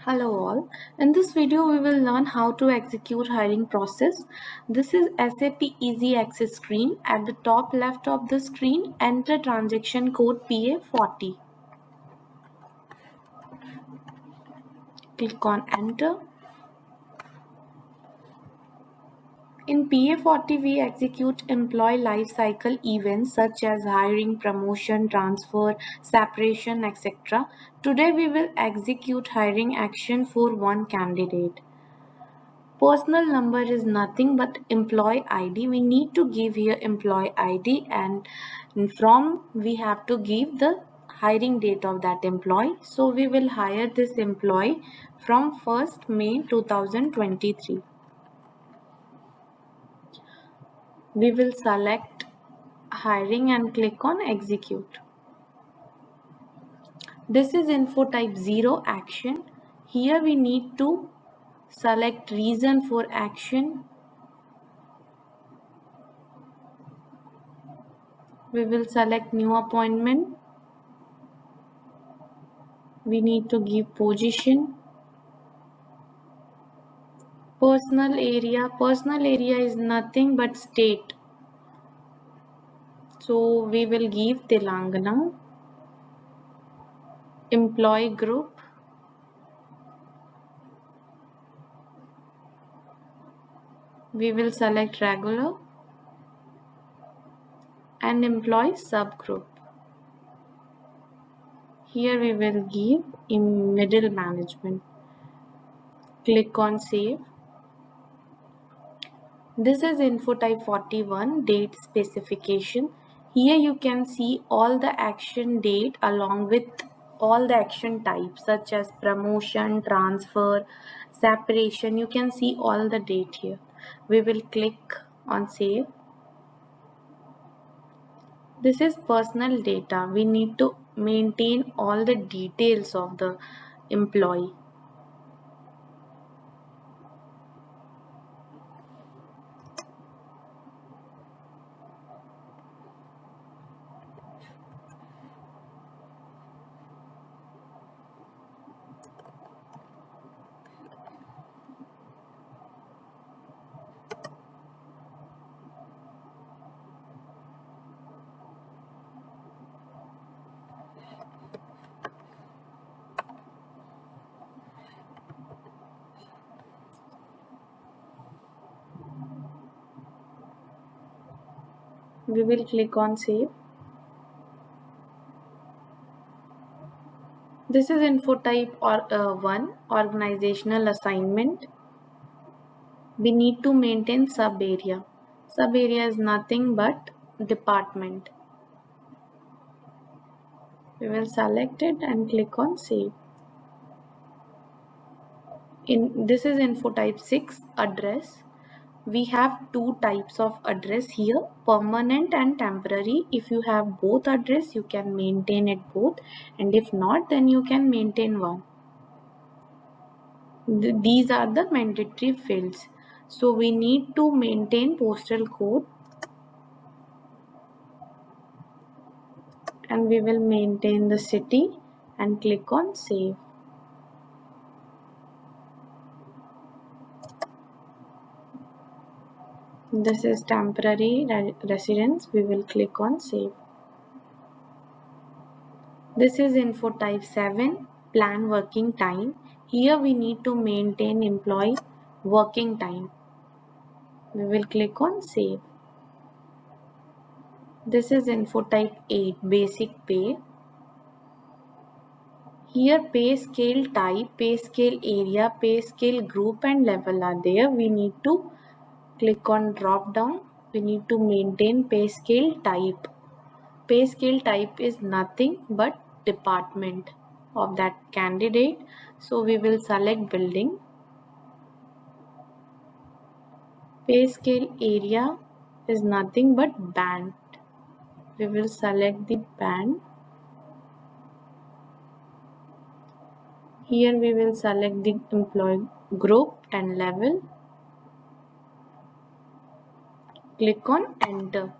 Hello all. In this video we will learn how to execute hiring process. This is SAP Easy Access screen. At the top left of the screen, enter transaction code PA40. Click on enter. In PA40 we execute employee life cycle events such as hiring, promotion, transfer, separation, etc. Today we will execute hiring action for one candidate. Personal number is nothing but employee ID. We need to give here employee ID, and from we have to give the hiring date of that employee. So we will hire this employee from 1st May 2023. We will select hiring and click on execute. This is info type 0 action. Here we need to select reason for action. We will select new appointment. We need to give position. Personal area is nothing but state, so we will give Telangana. Employee group, we will select regular, and employee subgroup, here we will give in middle management. Click on save. This is info type 41 date specification. Here you can see all the action date along with all the action types such as promotion, transfer, separation. You can see all the date here. We will click on save. This is personal data. We need to maintain all the details of the employee. We will click on save. This is info type 1 organizational assignment. We need to maintain sub area. Sub area is nothing but department. We will select it and click on save. This is info type 6 address. We have two types of address here, permanent and temporary. If you have both address, you can maintain it both, and if not, then you can maintain one. These are the mandatory fields. So we need to maintain postal code, and we will maintain the city and click on save. This is temporary residence. We will click on save. This is info type 7 plan working time. Here we need to maintain employee working time. We will click on save. This is info type 8 basic pay. Here pay scale type, pay scale area, pay scale group and level are there. We need to click on drop down. We need to maintain pay scale type. Pay scale type is nothing but department of that candidate. So we will select building. Pay scale area is nothing but band. We will select the band. Here we will select the employee group and level. Click on enter.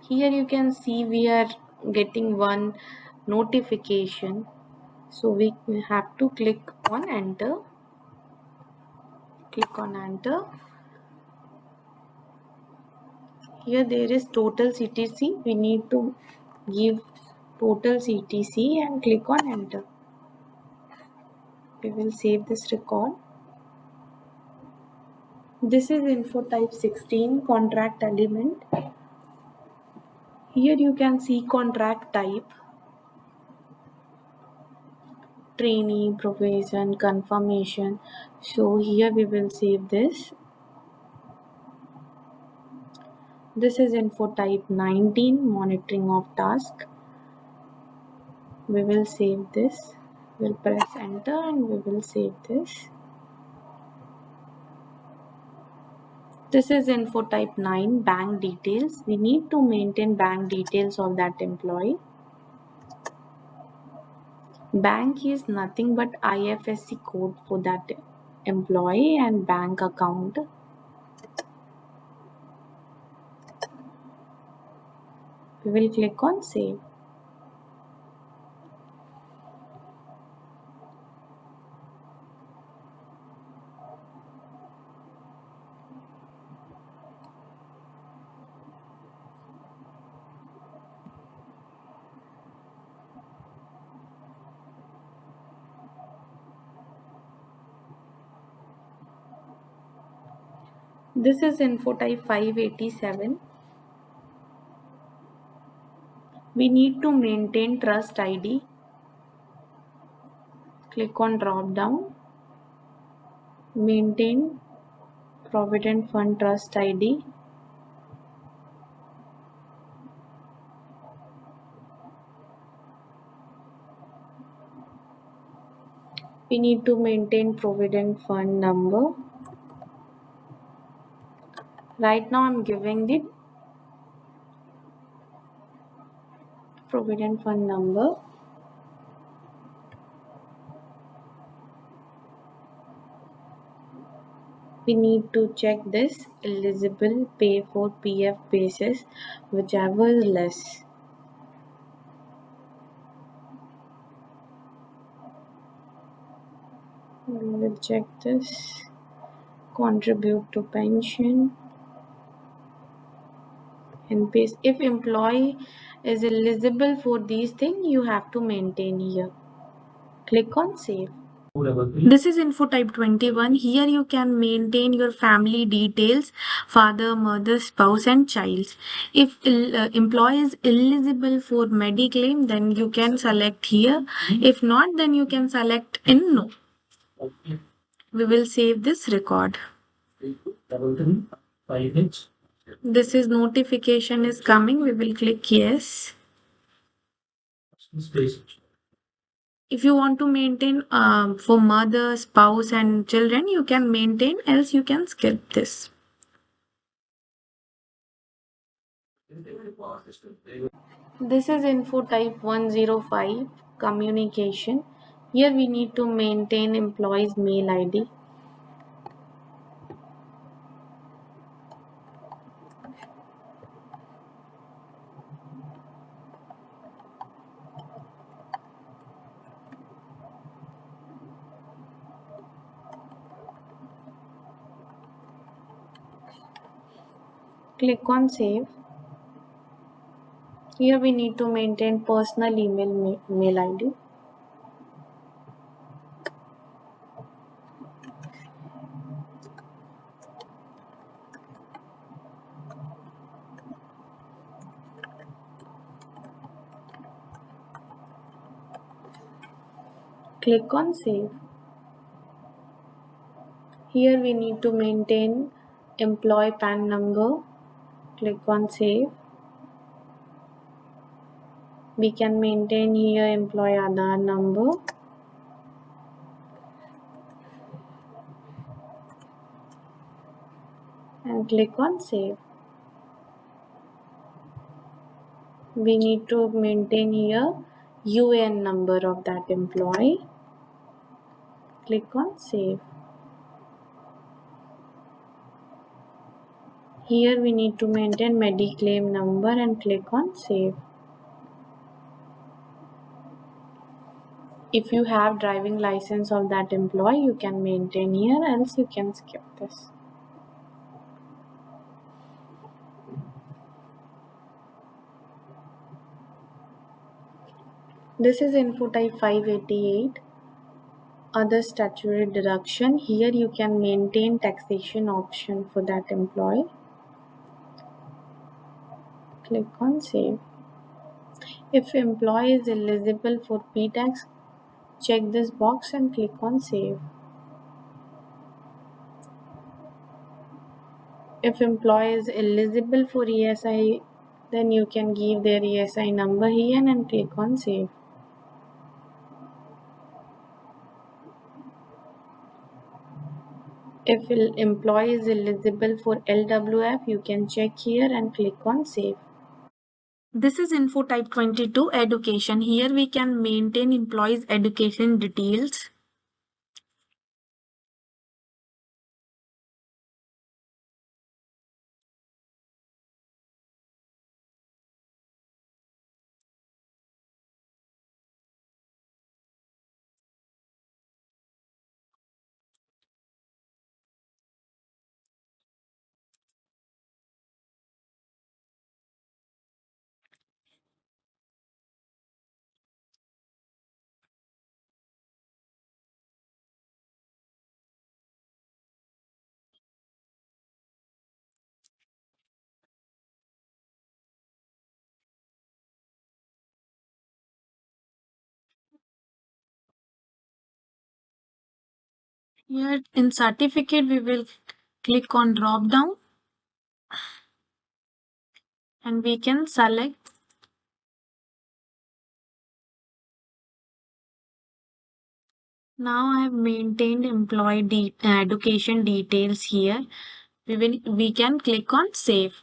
Here you can see we are getting one notification. So we have to click on enter. Click on enter. Here there is total CTC. We need to give total CTC and click on enter. We will save this record. This is info type 16 contract element. Here you can see contract type, trainee, probation, confirmation. So here we will save this. This is info type 19 monitoring of task. We will save this. We'll press enter and we will save this. This is info type 9 bank details. We need to maintain bank details of that employee. Bank is nothing but IFSC code for that employee and bank account. We will click on save. This is info type 587. We need to maintain trust ID. Click on drop down. Maintain Provident Fund Trust ID. We need to maintain Provident Fund number. Right now I'm giving the Provident Fund number. We need to check this eligible pay for PF basis, whichever is less. We will check this. Contribute to pension and pays. If employee is eligible for these things, you have to maintain here. Click on save. This is info type 21. Here you can maintain your family details, father, mother, spouse and child. If employee is eligible for Mediclaim, then you can select here. If not, then you can select in no. We will save this record. This is notification is coming. We will click yes. If you want to maintain for mother, spouse and children, you can maintain, else you can skip this. This is info type 105 communication. Here we need to maintain employee's mail ID. Click on save. Here we need to maintain personal email mail ID. Click on save. Here we need to maintain employee PAN number. Click on save. We can maintain here employee Aadhaar number. And click on save. We need to maintain here UN number of that employee. Click on save. Here we need to maintain Mediclaim number and click on save. If you have driving license of that employee, you can maintain here, else you can skip this. This is info type 588, other statutory deduction. Here you can maintain taxation option for that employee. Click on save. If employee is eligible for P-tax, check this box and click on save. If employee is eligible for ESI, then you can give their ESI number here and click on save. If employee is eligible for LWF, you can check here and click on save. This is info type 22, education. Here we can maintain employees' education details. Here in certificate, we will click on drop down and we can select. Now I have maintained employee education details here. We can click on save.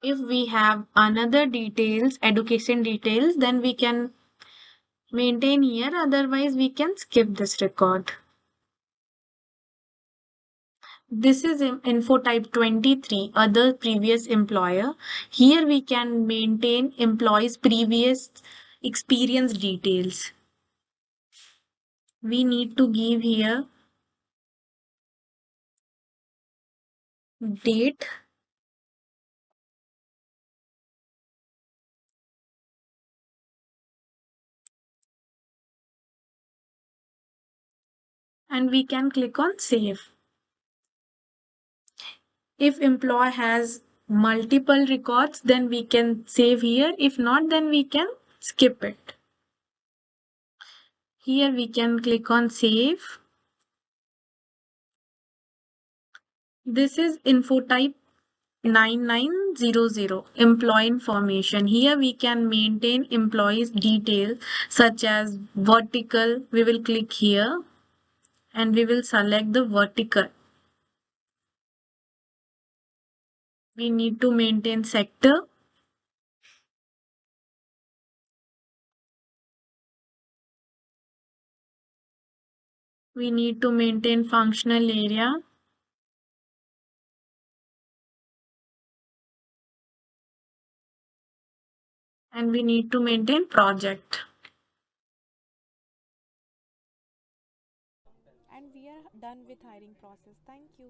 If we have another details, education details, then we can maintain here. Otherwise, we can skip this record. This is info type 23, other previous employer. Here we can maintain employees' previous experience details. We need to give here date, and we can click on save. If employee has multiple records, then we can save here. If not, then we can skip it. Here we can click on save. This is info type 9900, employee information. Here we can maintain employees details such as vertical. We will click here and we will select the vertical. We need to maintain sector. We need to maintain functional area. And we need to maintain project. And we are done with hiring process. Thank you.